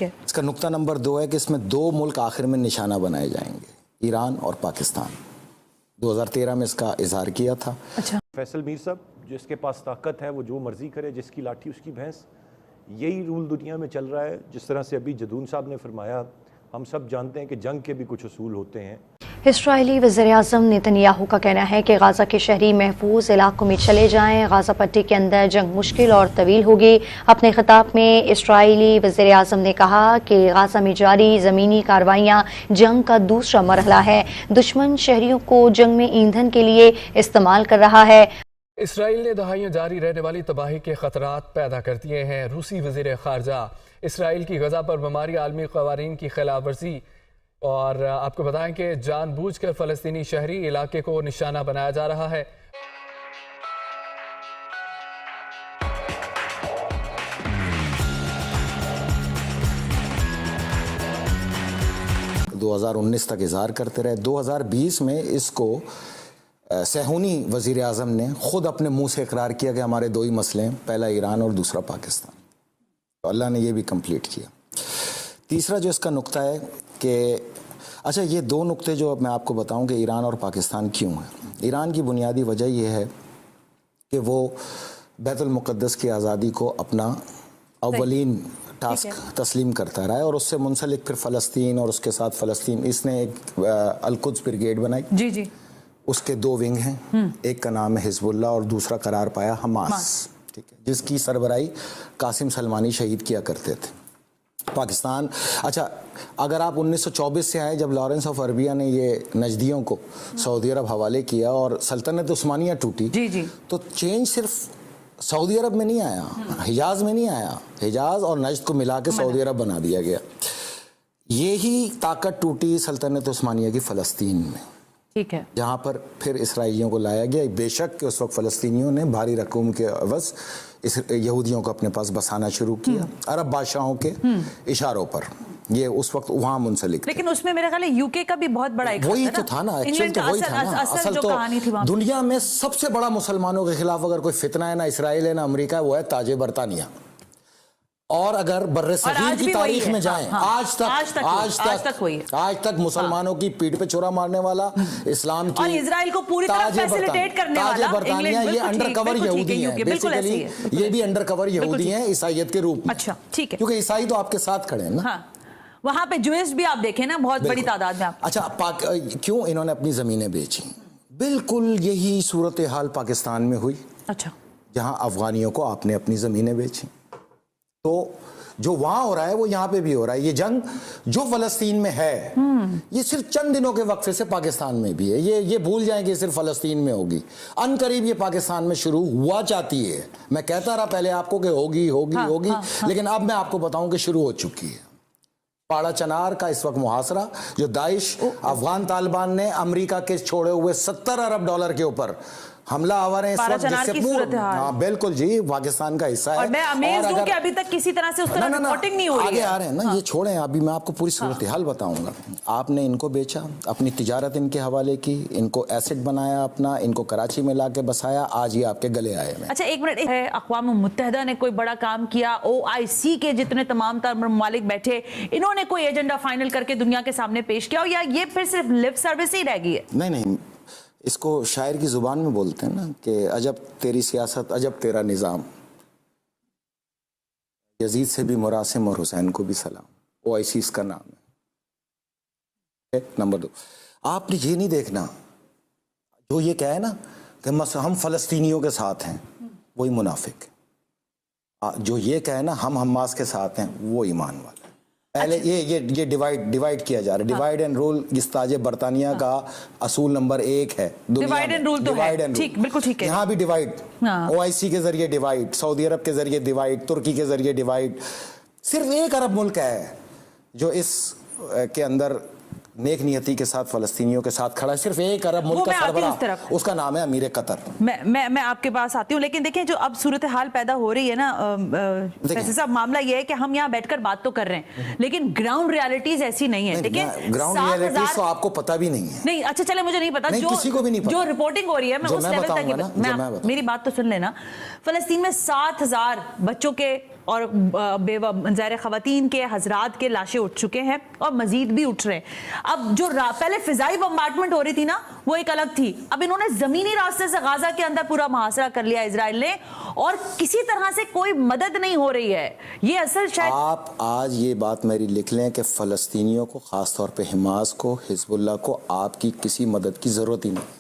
ٹھیک ہے. اس کا نقطہ نمبر 2 ہے کہ اس میں 2 ملک آخر میں نشانہ بنائے جائیں گے، ایران اور پاکستان. 2013 میں اس کا اظہار کیا تھا. اچھا فیصل میر صاحب، جس کے پاس طاقت ہے وہ جو مرضی کرے، جس کی لاٹھی اس کی بھینس، یہی رول دنیا میں چل رہا ہے. جس طرح سے ابھی جدون صاحب نے فرمایا، ہم سب جانتے ہیں کہ جنگ کے بھی کچھ اصول ہوتے ہیں. اسرائیلی وزیراعظم نیتن یاہو کا کہنا ہے کہ غزہ کے شہری محفوظ علاقوں میں چلے جائیں. غزہ پٹی کے اندر جنگ مشکل اور طویل ہوگی. اپنے خطاب میں اسرائیلی وزیراعظم نے کہا کہ غزہ میں جاری زمینی کارروائیاں جنگ کا دوسرا مرحلہ ہے. دشمن شہریوں کو جنگ میں ایندھن کے لیے استعمال کر رہا ہے. اسرائیل نے دہائیاں جاری رہنے والی تباہی کے خطرات پیدا کر دیے ہیں. روسی وزیر خارجہ اسرائیل کی غزہ پر بیماری عالمی قوانین کی خلاف ورزی، اور آپ کو بتائیں کہ جان بوجھ کر فلسطینی شہری علاقے کو نشانہ بنایا جا رہا ہے. دو 2019 تک اظہار کرتے رہے. 2020 میں اس کو صہیونی وزیر اعظم نے خود اپنے منہ سے اقرار کیا کہ ہمارے 2 ہی مسئلے ہیں، پہلا ایران اور دوسرا پاکستان. تو اللہ نے یہ بھی کمپلیٹ کیا. تیسرا جو اس کا نقطہ ہے کہ اچھا یہ 2 نقطے جو میں آپ کو بتاؤں کہ ایران اور پاکستان کیوں ہیں. ایران کی بنیادی وجہ یہ ہے کہ وہ بیت المقدس کی آزادی کو اپنا اولین ٹاسک تسلیم کرتا رہا ہے، اور اس سے منسلک پھر فلسطین اور اس کے ساتھ فلسطین، اس نے ایک القدس بریگیڈ بنائی. جی جی. اس کے 2 ونگ ہیں، ایک کا نام ہے حزب اللہ اور دوسرا قرار پایا حماس، ٹھیک ہے، جس کی سربراہی قاسم سلمانی شہید کیا کرتے تھے. پاکستان، اچھا اگر آپ 1924 سے آئے جب لارنس آف عربیہ نے یہ نجدیوں کو سعودی عرب حوالے کیا اور سلطنت عثمانیہ ٹوٹی، جی جی، تو چینج صرف سعودی عرب میں نہیں آیا، حجاز میں نہیں آیا. حجاز اور نجد کو ملا کے سعودی عرب بنا دیا گیا. یہی طاقت ٹوٹی سلطنت عثمانیہ کی فلسطین میں، ٹھیک ہے، جہاں پر پھر اسرائیلیوں کو لایا گیا. بے شک کہ اس وقت فلسطینیوں نے بھاری رقوم کے عوض یہودیوں کو اپنے پاس بسانا شروع کیا عرب بادشاہوں کے اشاروں پر. یہ اس وقت وہاں منسلک، لیکن اس میں میرا خیال ہے یو کے کا بھی بہت بڑا ایک وہی تو تھا نا. ایکچوئل تو وہی تھا نا. اصل تو دنیا میں سب سے بڑا مسلمانوں کے خلاف اگر کوئی فتنہ ہے، نہ اسرائیل ہے نہ امریکہ ہے، وہ ہے تاج برطانیہ. اور اگر بر صغیر کی تاریخ میں جائیں، آج تک مسلمانوں کی پیٹھ پہ چھرا مارنے والا، اسلام کی، اور اسرائیل کو پوری طرح فیسیلیٹیٹ کرنے والا تاج برطانیہ، یہ انڈر کور یہودی ہیں. بیسیکلی یہ بھی انڈر کور یہودی ہیں عیسائیت کے روپ میں. اچھا ٹھیک ہے، کیونکہ عیسائی تو آپ کے ساتھ کھڑے ہیں نا. وہاں پہ جوئس بھی آپ دیکھیں نا بہت بڑی تعداد میں. اچھا کیوں انہوں نے اپنی زمینیں بیچی؟ بالکل یہی صورتحال پاکستان میں ہوئی. اچھا، جہاں افغانیوں کو آپ نے اپنی زمینیں بیچی. تو جو وہاں ہو رہا ہے وہ یہاں پہ بھی ہو رہا ہے. یہ جنگ جو فلسطین میں ہے، یہ صرف چند دنوں کے وقفے سے پاکستان میں بھی ہے. یہ بھول جائیں کہ صرف فلسطین میں ہوگی، ان قریب یہ پاکستان میں شروع ہوا چاہتی ہے. میں کہتا رہا پہلے آپ کو کہ ہوگی، لیکن اب میں آپ کو بتاؤں کہ شروع ہو چکی ہے. پاڑا چنار کا اس وقت محاصرہ جو داعش افغان طالبان نے امریکہ کے چھوڑے ہوئے $70 ارب کے اوپر حملہ آور ہیں اس وقت، جس سے ہاں بالکل جی پاکستان کا حصہ ہے. اور میں امیز ہوں کہ ابھی تک کسی طرح سے اس طرح رپورٹنگ نہیں ہو رہی ہے. آگے آ رہے ہیں نا، یہ چھوڑیں، ابھی میں آپ کو پوری صورتحال بتاؤں گا. آپ نے ان کو بیچا، اپنی تجارت ان کے حوالے کی، ان کو ایسٹ بنایا اپنا، ان کو کراچی میں لا کے بسایا، آج یہ آپ کے گلے آئے ہیں. اچھا ایک منٹ، اقوام متحدہ نے کوئی بڑا کام کیا، OIC کے جتنے تمام تر ممالک بیٹھے، انہوں نے کوئی ایجنڈا فائنل کر کے دنیا کے سامنے پیش کیا، یا یہ پھر صرف لپ سروس ہی رہ گئی ہے؟ نہیں، اس کو شاعر کی زبان میں بولتے ہیں نا کہ عجب تیری سیاست عجب تیرا نظام، یزید سے بھی مراسم اور حسین کو بھی سلام. OIC اس کا نام ہے. نمبر 2، آپ نے یہ نہیں دیکھنا جو یہ کہے نا کہ ہم فلسطینیوں کے ساتھ ہیں، وہی منافق. جو یہ کہے نا ہم حماس کے ساتھ ہیں، وہ ایمان والا. پہلے یہ ڈیوائیڈ کیا جا رہا ہے. ڈیوائیڈ اینڈ رول جس تاج برطانیہ کا اصول نمبر 1 ہے. ڈیوائیڈ اینڈ رول تو ہے، ٹھیک، بالکل ٹھیک ہے. یہاں بھی ڈیوائیڈ، OIC کے ذریعے ڈیوائیڈ، سعودی عرب کے ذریعے ڈیوائیڈ، ترکی کے ذریعے ڈیوائیڈ. صرف 1 ارب ملک ہے جو اس کے اندر نیک نیتی کے ساتھ فلسطینیوں کے ساتھ کھڑا ہے. صرف 1 ارب ملک کا سربراہ، اس کا نام ہے امیر قطر. میں آپ کے پاس آتی ہوں، لیکن دیکھیں جو اب صورتحال پیدا ہو رہی ہے نا فیصل صاحب، معاملہ یہ ہے کہ ہم یہاں بیٹھ کر بات تو کر رہے ہیں، لیکن گراؤنڈ ریالٹیز ایسی نہیں ہے. دیکھیں گراؤنڈ ریالٹیز تو آپ کو پتہ بھی نہیں ہے. نہیں، اچھا چلے مجھے نہیں پتا، کسی کو بھی نہیں پتا. جو رپورٹنگ ہو رہی ہے میں اس لیول تک، میری بات تو سن لینا. فلسطین میں 7,000 بچوں کے اور بیوہ ظاہر خواتین کے حضرات کے لاشیں اٹھ چکے ہیں اور مزید بھی اٹھ رہے ہیں. اب جو پہلے فضائی بمبارڈمنٹ ہو رہی تھی نا وہ ایک الگ تھی, اب انہوں نے زمینی راستے سے غازہ کے اندر پورا محاصرہ کر لیا اسرائیل نے, اور کسی طرح سے کوئی مدد نہیں ہو رہی ہے. یہ اصل شاید آپ آج یہ بات میری لکھ لیں کہ فلسطینیوں کو, خاص طور پہ حماس کو, حزب اللہ کو آپ کی کسی مدد کی ضرورت ہی نہیں.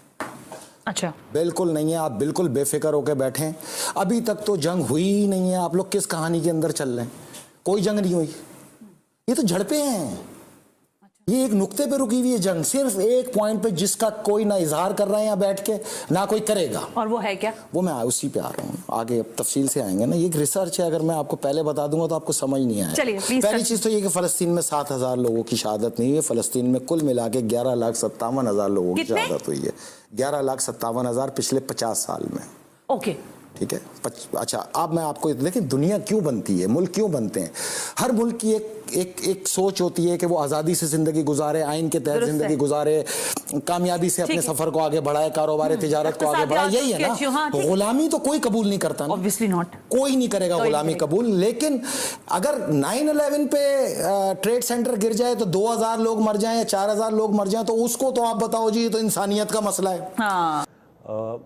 اچھا بالکل نہیں ہے, آپ بالکل بے فکر ہو کے بیٹھیں. ابھی تک تو جنگ ہوئی ہی نہیں ہے, آپ لوگ کس کہانی کے اندر چل رہے ہیں؟ کوئی جنگ نہیں ہوئی, یہ تو جھڑپیں ہیں. یہ ایک نقطے پہ رکی ہوئی ہے جنگ, صرف ایک پوائنٹ پہ جس کا کوئی نہ اظہار کر رہا ہے یہاں بیٹھ کے, نہ کوئی کرے گا. اور وہ ہے کیا؟ وہ میں اسی پہ آ رہا ہوں, آگے اب تفصیل سے آئیں گے نا. یہ ایک ریسرچ ہے, اگر میں آپ کو پہلے بتا دوں گا تو آپ کو سمجھ نہیں آئے. چلیے پہلی چیز تو یہ کہ فلسطین میں 7,000 لوگوں کی شہادت نہیں ہوئی ہے. فلسطین میں کل ملا کے 11,57,000 لوگوں کی شہادت ہوئی ہے. 11,57,000 پچھلے 50 سال میں. اوکے ٹھیک ہے. اچھا, اب میں آپ کو دیکھیں دنیا کیوں بنتی ہے, ملک کیوں بنتے ہیں. ہر ملک کی ایک سوچ ہوتی ہے کہ وہ آزادی سے زندگی گزارے, آئین کے تحت زندگی گزارے, کامیابی سے اپنے سفر کو آگے بڑھائے, کاروبار تجارت کو آگے بڑھائے. یہی ہے نا, غلامی تو کوئی قبول نہیں کرتا نا, obviously not, کوئی نہیں کرے گا غلامی قبول. لیکن اگر 9/11 پہ ٹریڈ سینٹر گر جائے تو 2,000 لوگ مر جائیں یا 4,000 لوگ مر جائیں تو اس کو تو آپ بتاؤ جی, یہ تو انسانیت کا مسئلہ ہے. ہاں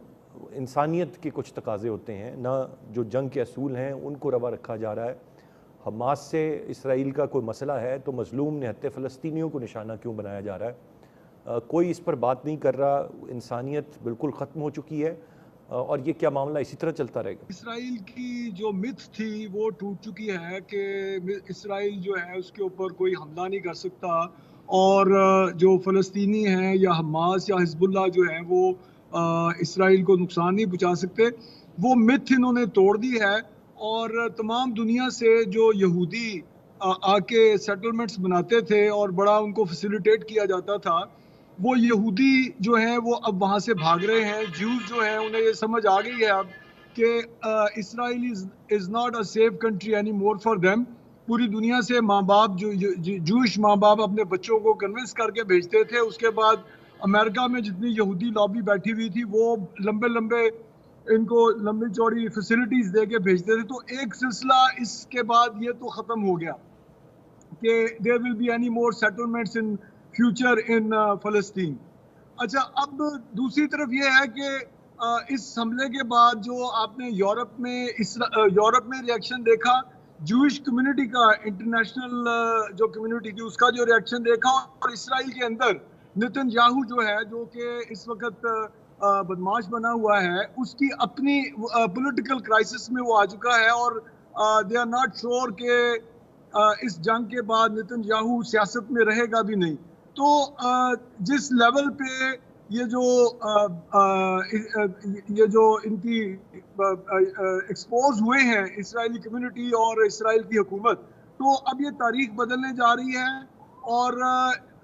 انسانیت کے کچھ تقاضے ہوتے ہیں نا, جو جنگ کے اصول ہیں ان کو روا رکھا جا رہا ہے. حماس سے اسرائیل کا کوئی مسئلہ ہے تو مظلوم نہتے فلسطینیوں کو نشانہ کیوں بنایا جا رہا ہے؟ کوئی اس پر بات نہیں کر رہا. انسانیت بالکل ختم ہو چکی ہے, اور یہ کیا معاملہ اسی طرح چلتا رہے گا؟ اسرائیل کی جو متھ تھی وہ ٹوٹ چکی ہے کہ اسرائیل جو ہے اس کے اوپر کوئی حملہ نہیں کر سکتا, اور جو فلسطینی ہیں یا حماس یا حزب اللہ جو ہے وہ اسرائیل کو نقصان نہیں پہنچا سکتے. وہ متھ انہوں نے توڑ دی ہے, اور تمام دنیا سے جو یہودی آ کے سیٹلمنٹس بناتے تھے اور بڑا ان کو فیسیلیٹیٹ کیا جاتا تھا, وہ یہودی جو ہیں وہ اب وہاں سے بھاگ رہے ہیں. جیوز جو ہیں انہیں یہ سمجھ آ گئی ہے اب کہ Israel is not a safe country any more for them. پوری دنیا سے ماں باپ جوش ماں باپ اپنے بچوں کو کنونس کر کے بھیجتے تھے. اس کے بعد امریکہ میں جتنی یہودی لابی بیٹھی ہوئی تھی وہ لمبے ان کو لمبی چوڑی فیسلٹیز دے کے بھیجتے تھے. تو ایک سلسلہ اس کے بعد یہ تو ختم ہو گیا کہ there will be any more settlements in future in فلسطین. اچھا, اب دوسری طرف یہ ہے کہ اس حملے کے بعد جو آپ نے یورپ میں ریاکشن دیکھا, جوئش کمیونٹی کا, انٹرنیشنل جو کمیونٹی تھی اس کا جو ریاکشن دیکھا, اور اسرائیل کے اندر نتن یاہو جو ہے جو کہ اس وقت بدماش بنا ہوا ہے, اس کی اپنی پولیٹیکل کرائسس میں وہ آ چکا ہے, اور دے آر ناٹ شور کہ اس جنگ کے بعد نتن یاہو سیاست میں رہے گا بھی نہیں. تو جس لیول پہ یہ جو ان کی ایکسپوز ہوئے ہیں اسرائیلی کمیونٹی اور اسرائیل کی حکومت, تو اب یہ تاریخ بدلنے جا رہی ہے, اور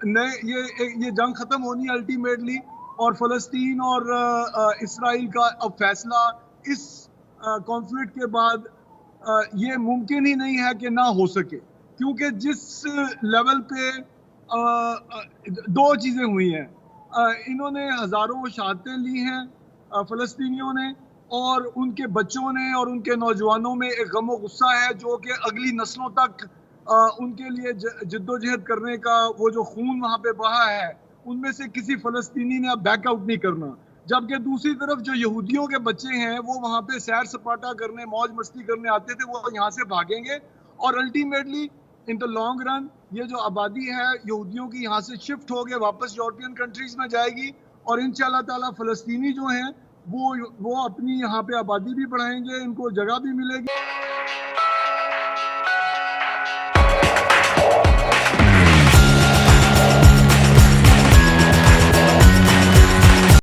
یہ جنگ ختم ہونی ہے الٹیمیٹلی. اور فلسطین اور اسرائیل کا اب فیصلہ اس کانفلکٹ کے بعد یہ ممکن ہی نہیں ہے کہ نہ ہو سکے, کیونکہ جس لیول پہ دو چیزیں ہوئی ہیں. انہوں نے ہزاروں شہادتیں لی ہیں فلسطینیوں نے, اور ان کے بچوں نے اور ان کے نوجوانوں میں ایک غم و غصہ ہے جو کہ اگلی نسلوں تک ان کے لیے جدوجہد کرنے کا وہ جو خون وہاں پہ بہا ہے ان میں سے کسی فلسطینی نے اب بیک آؤٹ نہیں کرنا. جبکہ دوسری طرف جو یہودیوں کے بچے ہیں وہ وہاں پہ سیر سپاٹا کرنے, موج مستی کرنے آتے تھے, وہ یہاں سے بھاگیں گے, اور ultimately in the long run یہ جو آبادی ہے یہودیوں کی یہاں سے شفٹ ہو کے واپس یورپین کنٹریز میں جائے گی, اور انشاءاللہ تعالی فلسطینی جو ہیں وہ اپنی یہاں پہ آبادی بھی بڑھائیں گے, ان کو جگہ بھی ملے گی.